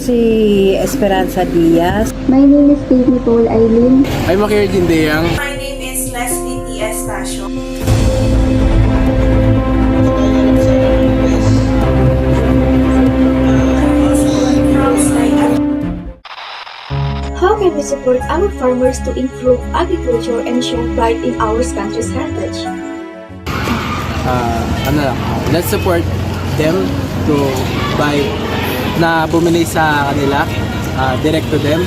si Esperanza Diaz. My name is Baby Paul Eileen. I'm Makirjin Deyang. My name is Leslie T.S. Tasio. How can we support our farmers to improve agriculture and share pride in our country's heritage? Let's support them to buy na bumili sa kanila, direct to them,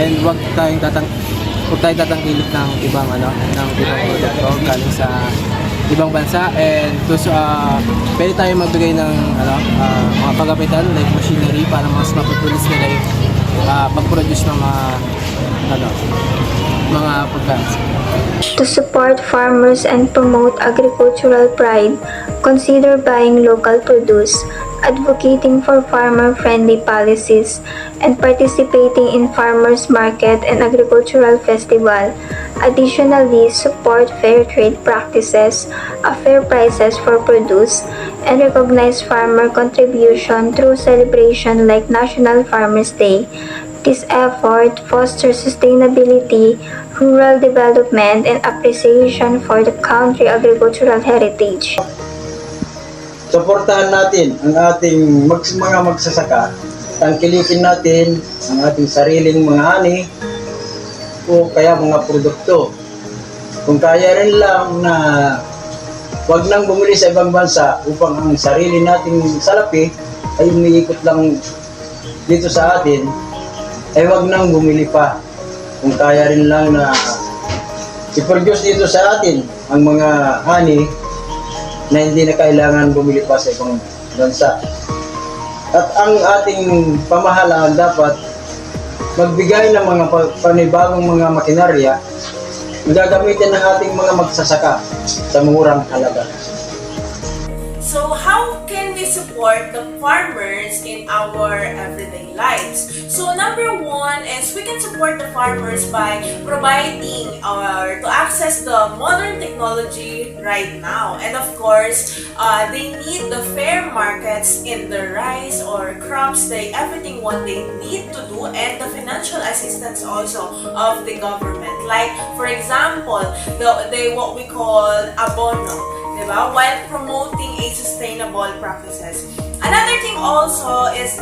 and wag tayong tatangkilik ng ibang produkto galing sa ibang bansa, and pwede tayong magbigay ng mga paggamitan like machinery para mas mapatulis nila yung pag-produce ng mga pagkain. To support farmers and promote agricultural pride, consider buying local produce, advocating for farmer-friendly policies, and participating in farmers' market and agricultural festival. Additionally, support fair trade practices, fair prices for produce, and recognize farmer contribution through celebration like National Farmers Day. This effort fosters sustainability, rural development, and appreciation for the country's agricultural heritage. Suportahan natin ang ating mga magsasaka, tangkilikin natin ang ating sariling mga ani o kaya mga produkto. Kung kaya rin lang na wag nang bumili sa ibang bansa upang ang sarili nating salapi ay umiikot lang dito sa atin, ay wag nang bumili pa. Kung kaya rin lang na i-produce dito sa atin ang mga ani na hindi na kailangan bumili pa sa ibang bansa. At ang ating pamahalaan dapat magbigay ng mga panibagong mga makinarya na gagamitin ng ating mga magsasaka sa murang halaga. So how can we support the farmers in our everyday lives? So number one is we can support the farmers by providing or to access the modern technology right now. And of course, they need the fair markets in the rice or crops, everything what they need to do, and the financial assistance also of the government. Like for example, what we call abono, diba? While promoting a sustainable practices. Another thing also is